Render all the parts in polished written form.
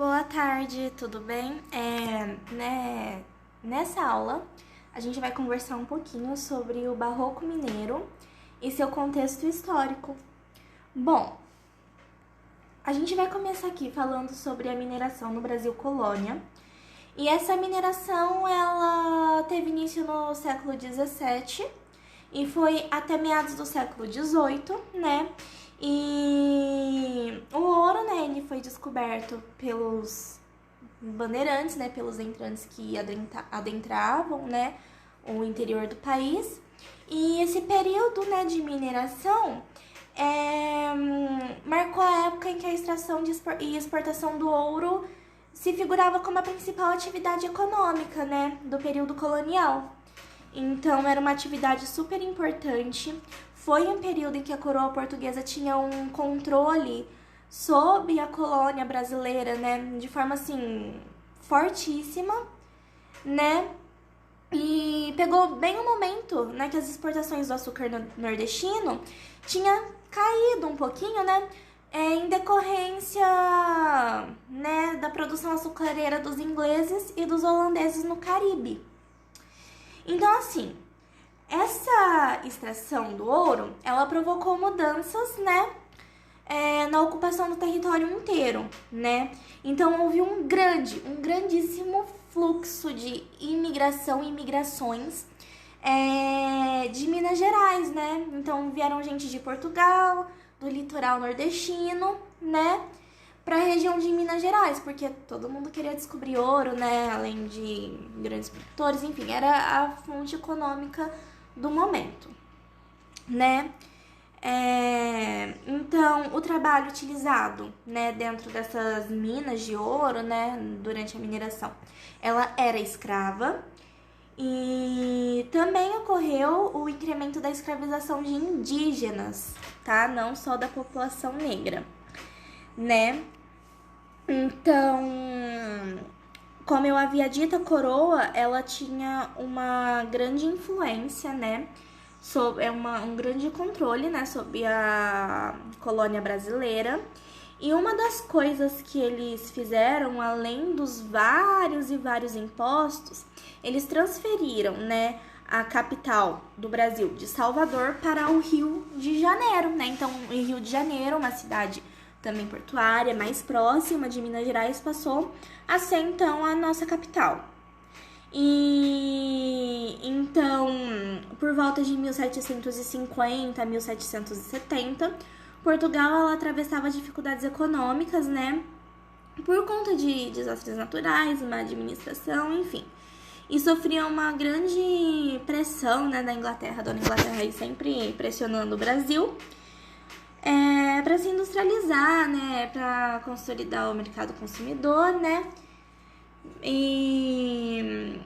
Boa tarde, tudo bem? Nessa aula, a gente vai conversar um pouquinho sobre o Barroco Mineiro e seu contexto histórico. Bom, a gente vai começar aqui falando sobre a mineração no Brasil colônia. E essa mineração, ela teve início no século XVII e foi até meados do século XVIII, né? E o ouro, né, ele foi descoberto pelos bandeirantes, né, pelos entrantes que adentravam, né, o interior do país. E esse período, né, de mineração marcou a época em que a extração e exportação do ouro se figurava como a principal atividade econômica, né, do período colonial. Então, era uma atividade super importante. Foi um período em que a coroa portuguesa tinha um controle sobre a colônia brasileira, né, de forma, assim, fortíssima, né, e pegou bem o momento, né, que as exportações do açúcar nordestino tinha caído um pouquinho, né, em decorrência, né, da produção açucareira dos ingleses e dos holandeses no Caribe. Então, assim, essa extração do ouro, ela provocou mudanças, né, na ocupação do território inteiro, né? Então, houve um grandíssimo fluxo de imigração e imigrações de Minas Gerais, né? Então, vieram gente de Portugal, do litoral nordestino, né, para a região de Minas Gerais, porque todo mundo queria descobrir ouro, né, além de grandes produtores, enfim, era a fonte econômica do momento, né. Então, o trabalho utilizado, né, dentro dessas minas de ouro, né, durante a mineração, ela era escrava. E também ocorreu o incremento da escravização de indígenas, tá? Não só da população negra, né? Então, como eu havia dito, a coroa, ela tinha uma grande influência, né? Um grande controle, né, sobre a colônia brasileira. E uma das coisas que eles fizeram, além dos vários impostos, eles transferiram, né, a capital do Brasil, de Salvador, para o Rio de Janeiro, né? Então, o Rio de Janeiro, uma cidade também portuária, mais próxima de Minas Gerais, passou a ser, então, a nossa capital. E então, por volta de 1750 a 1770, Portugal, ela atravessava dificuldades econômicas, né, por conta de desastres naturais, má administração, enfim. E sofria uma grande pressão, né, da Inglaterra, dona Inglaterra aí sempre pressionando o Brasil, para se industrializar, né, para consolidar o mercado consumidor, né, e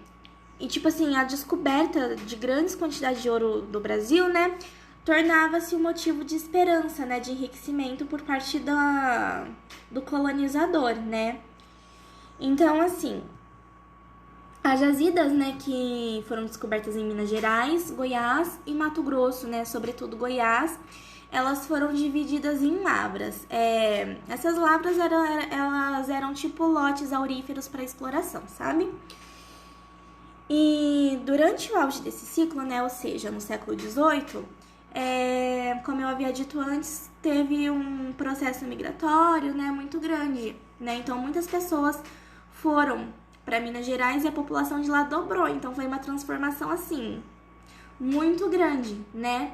tipo assim, a descoberta de grandes quantidades de ouro do Brasil, né, tornava-se um motivo de esperança, né, de enriquecimento por parte do colonizador, né. Então, assim, as jazidas, né, que foram descobertas em Minas Gerais, Goiás e Mato Grosso, né, sobretudo Goiás, elas foram divididas em lavras. Essas lavras elas eram tipo lotes auríferos para exploração, sabe? E durante o auge desse ciclo, né, ou seja, no século XVIII, como eu havia dito antes, teve um processo migratório, né, muito grande, né? Então, muitas pessoas foram para Minas Gerais e a população de lá dobrou. Então, foi uma transformação, assim, muito grande, né?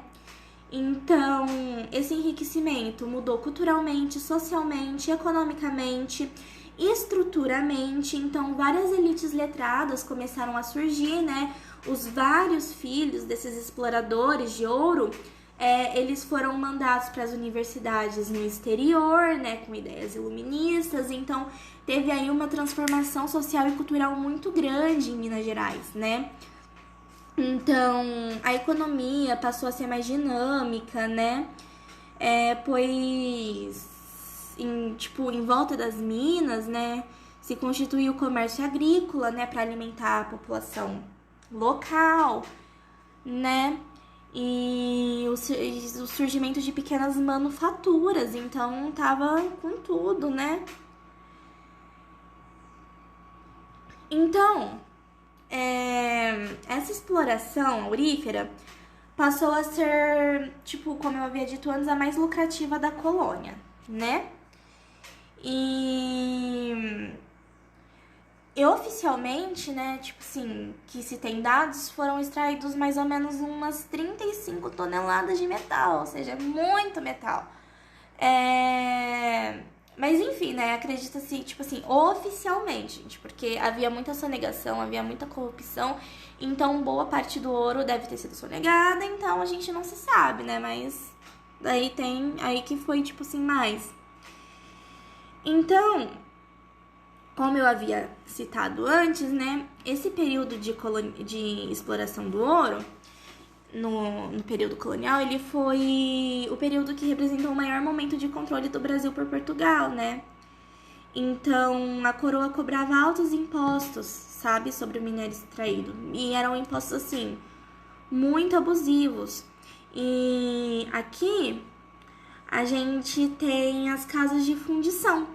Então, esse enriquecimento mudou culturalmente, socialmente, economicamente, estruturalmente. Então, várias elites letradas começaram a surgir, né? Os vários filhos desses exploradores de ouro, eles foram mandados para as universidades no exterior, né? Com ideias iluministas. Então, teve aí uma transformação social e cultural muito grande em Minas Gerais, né? Então, a economia passou a ser mais dinâmica, né? Pois, em volta das minas, né, se constituiu o comércio agrícola, né, para alimentar a população local, né? E o surgimento de pequenas manufaturas, então tava com tudo, né? Então, essa exploração aurífera passou a ser, tipo, como eu havia dito antes, a mais lucrativa da colônia, né? E oficialmente, né, tipo assim, que se tem dados, foram extraídos mais ou menos umas 35 toneladas de metal, ou seja, muito metal. Mas enfim, né, acredita-se, tipo assim, oficialmente, gente, porque havia muita sonegação, havia muita corrupção, então boa parte do ouro deve ter sido sonegada, então a gente não se sabe, né, mas daí tem aí que foi, tipo assim, mais. Então, como eu havia citado antes, né, esse período de exploração do ouro, no período colonial, ele foi o período que representou o maior momento de controle do Brasil por Portugal, né? Então, a coroa cobrava altos impostos, sabe, sobre o minério extraído. E eram impostos, assim, muito abusivos. E aqui a gente tem as casas de fundição,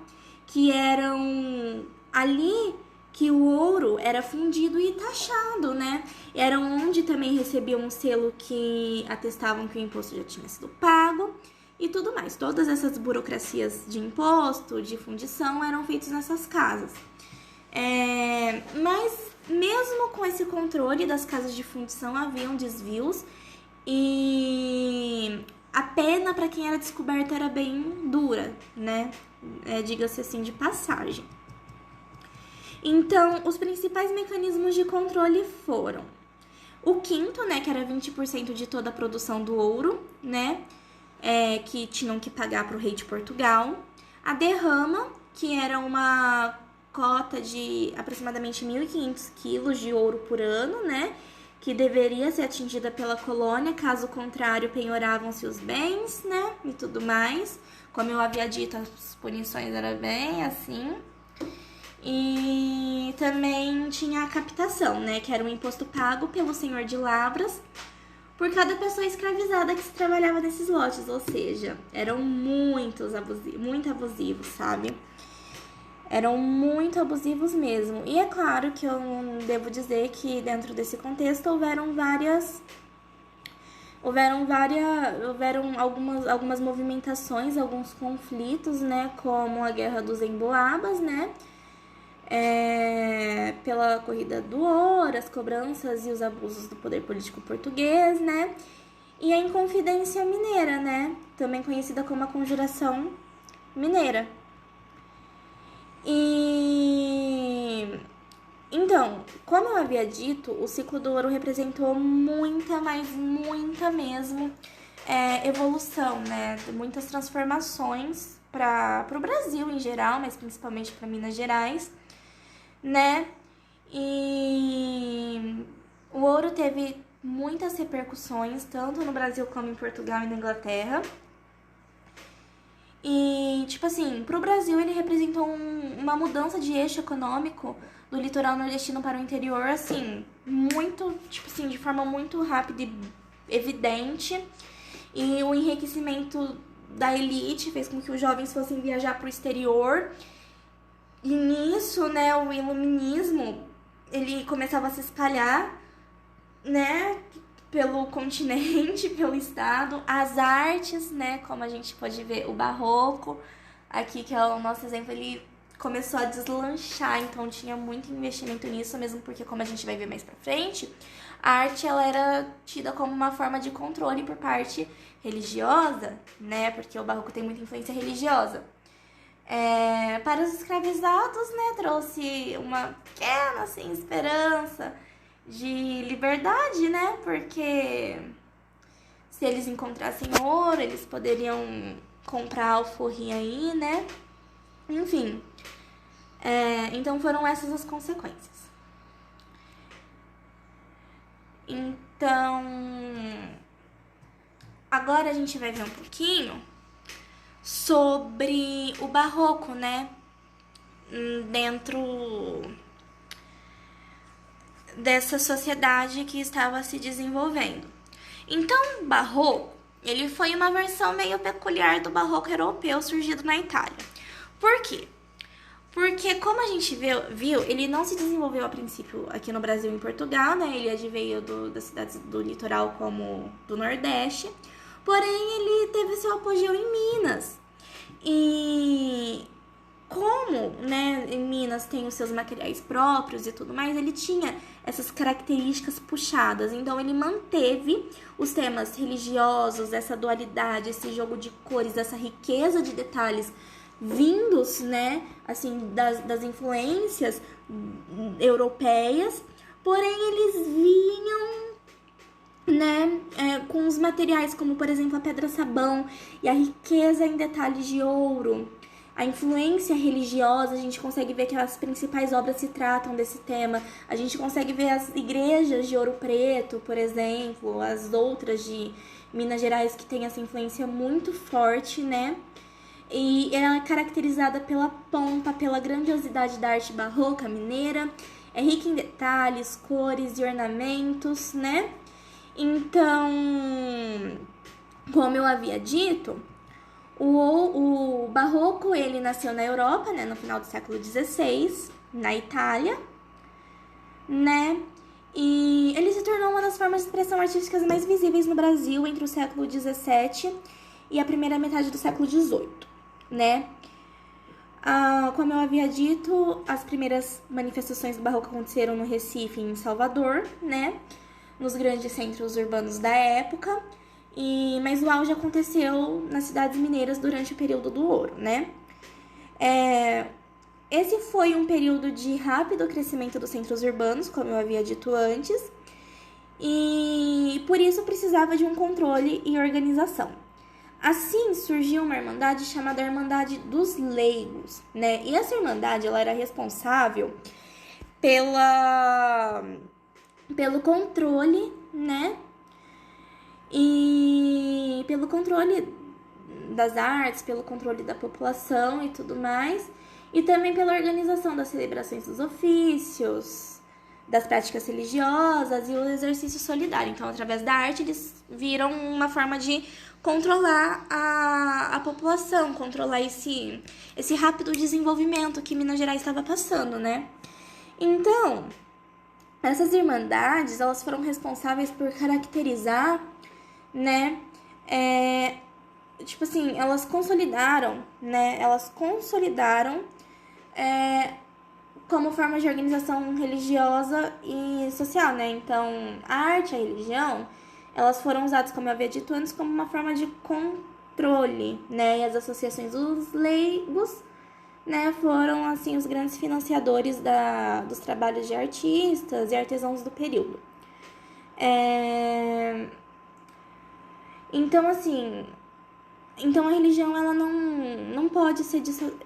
que eram ali que o ouro era fundido e taxado, né? Era onde também recebiam um selo que atestavam que o imposto já tinha sido pago e tudo mais. Todas essas burocracias de imposto, de fundição, eram feitas nessas casas. Mas mesmo com esse controle das casas de fundição, haviam desvios e a pena para quem era descoberto era bem dura, né? Diga-se assim, de passagem. Então, os principais mecanismos de controle foram o quinto, né, que era 20% de toda a produção do ouro, né, que tinham que pagar para o rei de Portugal. A derrama, que era uma cota de aproximadamente 1.500 quilos de ouro por ano, né, que deveria ser atingida pela colônia, caso contrário, penhoravam-se os bens, né, e tudo mais. Como eu havia dito, as punições eram bem assim. E também tinha a captação, né, que era um imposto pago pelo senhor de lavras por cada pessoa escravizada que se trabalhava nesses lotes, ou seja, eram muito abusivos, sabe? Eram muito abusivos mesmo. E é claro que eu devo dizer que dentro desse contexto houveram algumas movimentações, alguns conflitos, né, como a Guerra dos Emboabas, né, pela corrida do ouro, as cobranças e os abusos do poder político português, né, e a Inconfidência Mineira, né, também conhecida como a Conjuração Mineira. E então, como eu havia dito, o ciclo do ouro representou muita, mas muita mesmo evolução, né? Muitas transformações para o Brasil em geral, mas principalmente para Minas Gerais, né? E o ouro teve muitas repercussões, tanto no Brasil como em Portugal e na Inglaterra. E, tipo assim, pro Brasil ele representou uma mudança de eixo econômico do litoral nordestino para o interior, assim, muito, tipo assim, de forma muito rápida e evidente. E o enriquecimento da elite fez com que os jovens fossem viajar pro exterior. E nisso, né, o iluminismo, ele começava a se espalhar, né, pelo continente, pelo estado, as artes, né, como a gente pode ver, o barroco, aqui que é o nosso exemplo, ele começou a deslanchar, então tinha muito investimento nisso, mesmo porque, como a gente vai ver mais pra frente, a arte, ela era tida como uma forma de controle por parte religiosa, né, porque o barroco tem muita influência religiosa. Para os escravizados, né, trouxe uma pequena, assim, esperança de liberdade, né? Porque se eles encontrassem ouro, eles poderiam comprar alforria aí, né? Enfim, então foram essas as consequências. Então, agora a gente vai ver um pouquinho sobre o barroco, né? Dentro dessa sociedade que estava se desenvolvendo. Então, o barroco, ele foi uma versão meio peculiar do barroco europeu surgido na Itália. Por quê? Porque, como a gente viu, ele não se desenvolveu a princípio aqui no Brasil e em Portugal, né? Ele adveio das cidades do litoral como do Nordeste. Porém, ele teve seu apogeu em Minas. E como, né, em Minas tem os seus materiais próprios e tudo mais, ele tinha essas características puxadas. Então, ele manteve os temas religiosos, essa dualidade, esse jogo de cores, essa riqueza de detalhes vindos, né, assim, das influências europeias, porém eles vinham, né, com os materiais como, por exemplo, a pedra-sabão e a riqueza em detalhes de ouro. A influência religiosa, a gente consegue ver que as principais obras se tratam desse tema. A gente consegue ver as igrejas de Ouro Preto, por exemplo, as outras de Minas Gerais que têm essa influência muito forte, né? E ela é caracterizada pela pompa, pela grandiosidade da arte barroca mineira, é rica em detalhes, cores e ornamentos, né? Então, como eu havia dito, o barroco ele nasceu na Europa, né, no final do século XVI, na Itália, né? E ele se tornou uma das formas de expressão artísticas mais visíveis no Brasil entre o século XVII e a primeira metade do século XVIII. Né? Como eu havia dito, as primeiras manifestações do barroco aconteceram no Recife e em Salvador, né? Nos grandes centros urbanos da época, mas o auge aconteceu nas cidades mineiras durante o período do ouro, né? Esse foi um período de rápido crescimento dos centros urbanos, como eu havia dito antes, e por isso precisava de um controle e organização. Assim surgiu uma irmandade chamada Irmandade dos Leigos, né? E essa irmandade ela era responsável pelo controle, né? E pelo controle das artes, pelo controle da população e tudo mais, e também pela organização das celebrações dos ofícios, das práticas religiosas e o exercício solidário. Então, através da arte, eles viram uma forma de controlar a população, controlar esse rápido desenvolvimento que Minas Gerais estava passando, né? Então, essas irmandades, elas foram responsáveis por caracterizar, né? Tipo assim, elas consolidaram, né? Como forma de organização religiosa e social, né? Então, a arte e a religião, elas foram usadas, como eu havia dito antes, como uma forma de controle, né? E as associações dos leigos, né, foram, assim, os grandes financiadores dos trabalhos de artistas e artesãos do período. Então, assim, a religião, ela não pode ser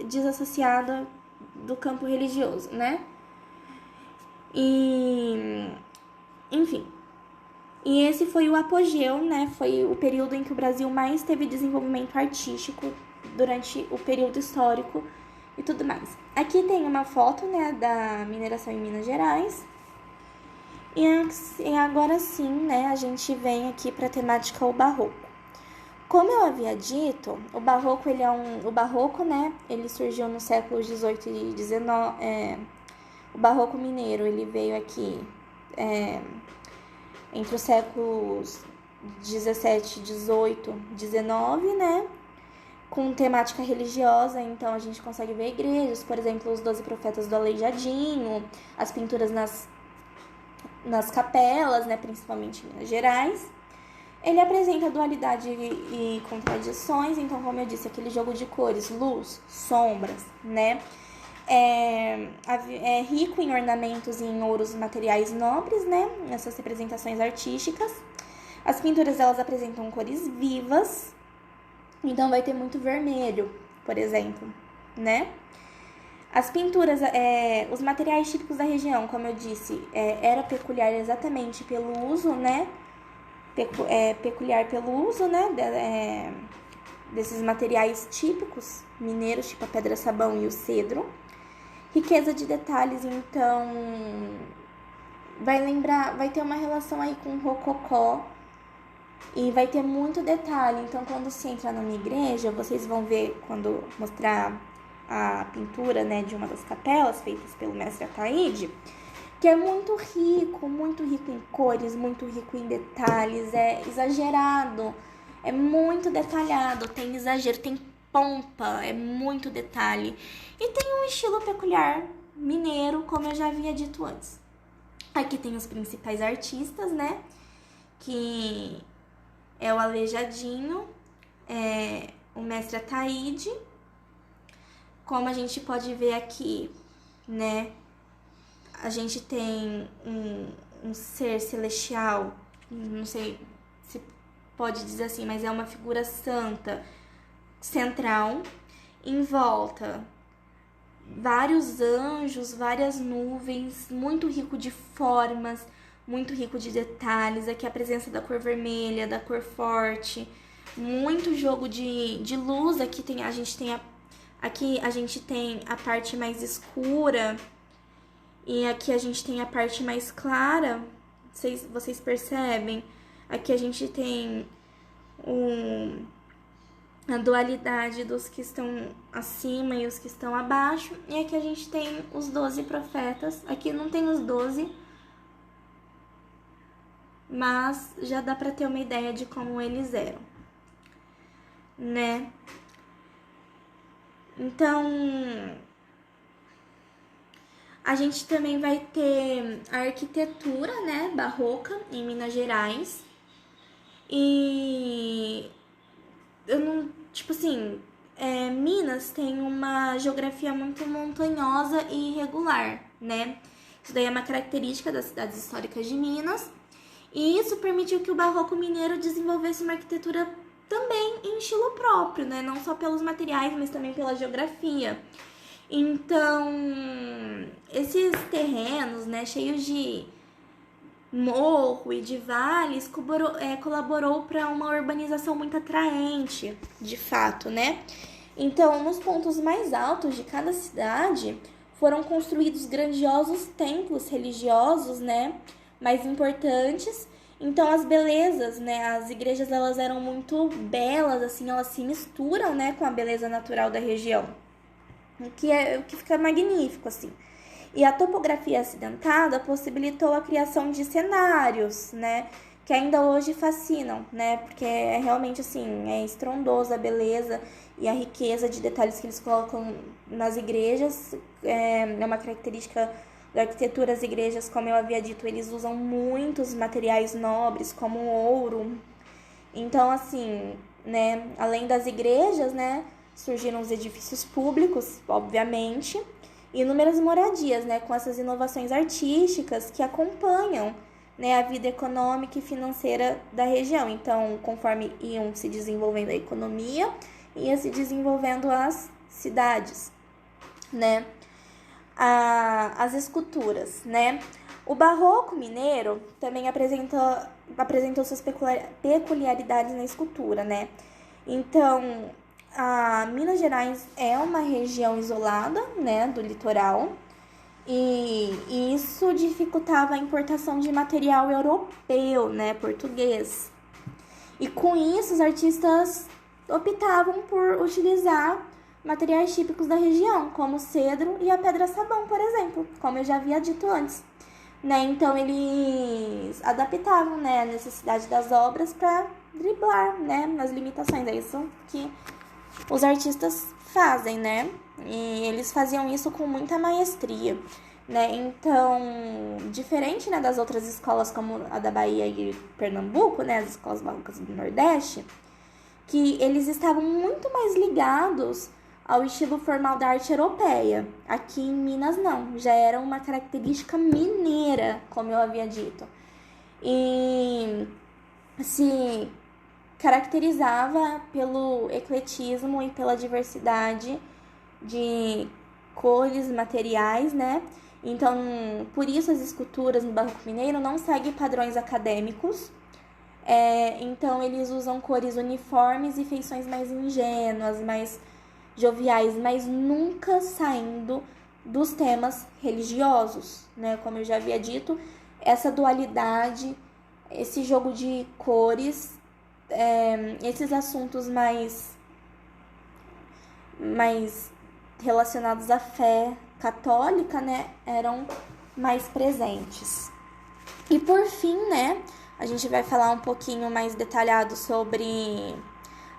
desassociada do campo religioso, né? Enfim. E esse foi o apogeu, né? Foi o período em que o Brasil mais teve desenvolvimento artístico durante o período histórico e tudo mais. Aqui tem uma foto, né, da mineração em Minas Gerais. E agora sim, né, a gente vem aqui para a temática o barroco. Como eu havia dito, o barroco, o barroco, né, ele surgiu no século XVIII e XIX. O barroco mineiro, ele veio aqui entre os séculos 17, 18, 19, né? Com temática religiosa, então a gente consegue ver igrejas, por exemplo, os 12 profetas do Aleijadinho, as pinturas nas capelas, né? Principalmente em Minas Gerais. Ele apresenta dualidade e contradições, então, como eu disse, aquele jogo de cores, luz, sombras, né? É rico em ornamentos e em ouros materiais nobres, né? Nessas representações artísticas. As pinturas, elas apresentam cores vivas, então vai ter muito vermelho, por exemplo, né? As pinturas, os materiais típicos da região, como eu disse, era peculiar exatamente pelo uso, né? Peculiar pelo uso, né? Desses materiais típicos mineiros, tipo a pedra-sabão e o cedro. Riqueza de detalhes, então, vai ter uma relação aí com o rococó e vai ter muito detalhe. Então, quando se entra numa igreja, vocês vão ver, quando mostrar a pintura, né, de uma das capelas feitas pelo mestre Ataíde, que é muito rico em cores, muito rico em detalhes, é exagerado, é muito detalhado, tem exagero, tem pompa, é muito detalhe. E tem um estilo peculiar mineiro, como eu já havia dito antes. Aqui tem os principais artistas, né, que é o Aleijadinho, o mestre Ataíde, como a gente pode ver aqui, né, a gente tem um ser celestial, não sei se pode dizer assim, mas é uma figura santa central, em volta vários anjos, várias nuvens, muito rico de formas, muito rico de detalhes. Aqui a presença da cor vermelha, da cor forte, muito jogo de luz. Aqui a gente tem a parte mais escura e aqui a gente tem a parte mais clara. Vocês percebem? Aqui a gente tem a dualidade dos que estão acima e os que estão abaixo. E aqui a gente tem os 12 profetas. Aqui não tem os 12, mas já dá para ter uma ideia de como eles eram, né? Então, a gente também vai ter a arquitetura, né, barroca em Minas Gerais. E eu não, tipo assim, Minas tem uma geografia muito montanhosa e irregular, né? Isso daí é uma característica das cidades históricas de Minas. E isso permitiu que o barroco mineiro desenvolvesse uma arquitetura também em estilo próprio, né? Não só pelos materiais, mas também pela geografia. Então, esses terrenos, né, cheios de morro e de vales, colaborou para uma urbanização muito atraente, de fato, né? Então, nos pontos mais altos de cada cidade, foram construídos grandiosos templos religiosos, né, mais importantes. Então, as belezas, né, as igrejas, elas eram muito belas, assim, elas se misturam, né, com a beleza natural da região, o que fica magnífico, assim. E a topografia acidentada possibilitou a criação de cenários, né, que ainda hoje fascinam, né, porque é realmente, assim, é estrondosa a beleza e a riqueza de detalhes que eles colocam nas igrejas. É uma característica da arquitetura. As igrejas, como eu havia dito, eles usam muitos materiais nobres, como ouro. Então, assim, né, além das igrejas, né, surgiram os edifícios públicos, obviamente, e inúmeras moradias, né, com essas inovações artísticas que acompanham, né, a vida econômica e financeira da região. Então, conforme iam se desenvolvendo a economia, ia se desenvolvendo as cidades, né? As esculturas, né? O barroco mineiro também apresentou suas peculiaridades na escultura, né? Então, a Minas Gerais é uma região isolada, né, do litoral, e isso dificultava a importação de material europeu, né, português. E com isso, os artistas optavam por utilizar materiais típicos da região, como o cedro e a pedra-sabão, por exemplo, como eu já havia dito antes, né? Então, eles adaptavam, né, a necessidade das obras para driblar, né, as limitações. É isso que os artistas fazem, né? E eles faziam isso com muita maestria, né? Então, diferente, né, das outras escolas como a da Bahia e Pernambuco, né, as escolas barrocas do Nordeste, que eles estavam muito mais ligados ao estilo formal da arte europeia. Aqui em Minas não, já era uma característica mineira, como eu havia dito. E se caracterizava pelo ecletismo e pela diversidade de cores, materiais, né? Então, por isso as esculturas no barroco mineiro não seguem padrões acadêmicos. Então, eles usam cores uniformes e feições mais ingênuas, mais joviais, mas nunca saindo dos temas religiosos, né? Como eu já havia dito, essa dualidade, esse jogo de cores, esses assuntos mais relacionados à fé católica, né, eram mais presentes. E por fim, né, a gente vai falar um pouquinho mais detalhado sobre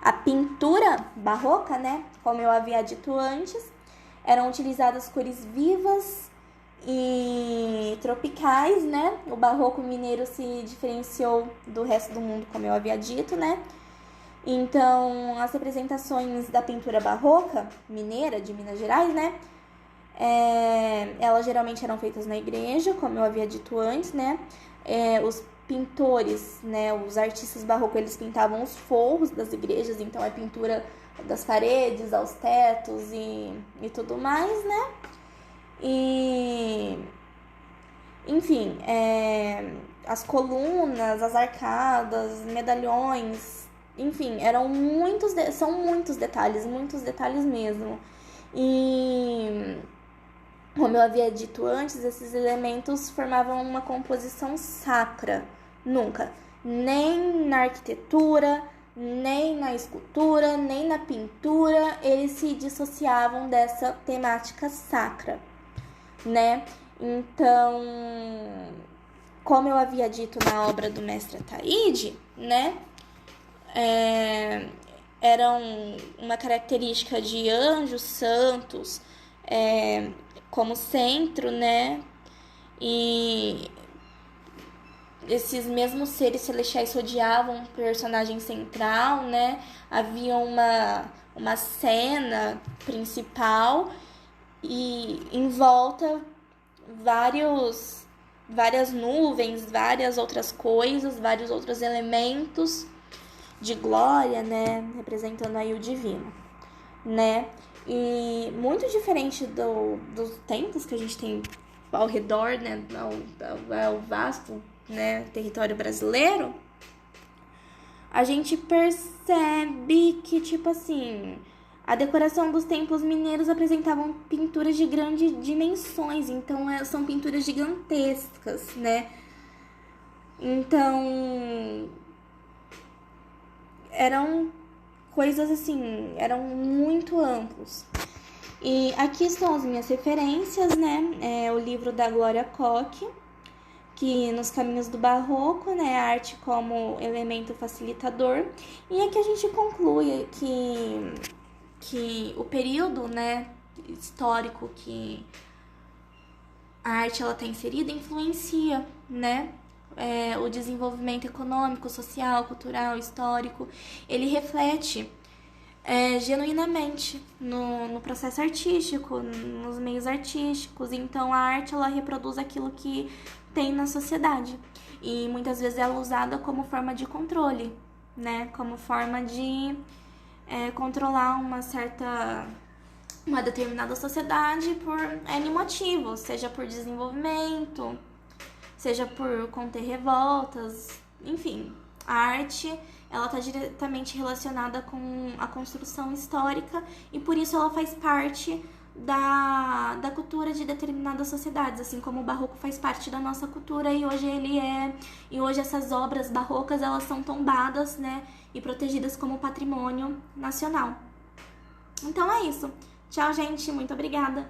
a pintura barroca, né, como eu havia dito antes. Eram utilizadas cores vivas e tropicais, né? O barroco mineiro se diferenciou do resto do mundo, como eu havia dito, né? Então, as representações da pintura barroca mineira de Minas Gerais, né? Elas geralmente eram feitas na igreja, como eu havia dito antes, né? Os pintores, né? Os artistas barrocos, eles pintavam os forros das igrejas, então a pintura das paredes, aos tetos e tudo mais, né? E, enfim, as colunas, as arcadas, medalhões, enfim, são muitos detalhes mesmo. E, como eu havia dito antes, esses elementos formavam uma composição sacra. Nunca, nem na arquitetura, nem na escultura, nem na pintura, eles se dissociavam dessa temática sacra, né? Então, como eu havia dito na obra do mestre Ataíde, né? Eram uma característica de anjos santos como centro, né? E esses mesmos seres celestiais rodeavam um personagem central, né? Havia uma cena principal e em volta várias nuvens, várias outras coisas, vários outros elementos de glória, né? Representando aí o divino, né? E muito diferente dos templos que a gente tem ao redor, né? Ao vasto, né, território brasileiro, a gente percebe que, tipo assim, a decoração dos templos mineiros apresentavam pinturas de grandes dimensões, então são pinturas gigantescas, né? Então, eram coisas assim, eram muito amplos. E aqui estão as minhas referências, né? O livro da Glória Koch, que nos caminhos do barroco, né, a arte como elemento facilitador. E aqui a gente conclui que o período, né, histórico que a arte ela está inserida influencia, né, o desenvolvimento econômico, social, cultural, histórico. Ele reflete genuinamente no processo artístico, nos meios artísticos. Então a arte ela reproduz aquilo que tem na sociedade e muitas vezes ela é usada como forma de controle, né? Como forma de controlar uma determinada sociedade por N motivos, seja por desenvolvimento, seja por conter revoltas, enfim. A arte ela está diretamente relacionada com a construção histórica e por isso ela faz parte da cultura de determinadas sociedades, assim como o barroco faz parte da nossa cultura e hoje essas obras barrocas elas são tombadas, né, e protegidas como patrimônio nacional. Então é isso. Tchau, gente, muito obrigada.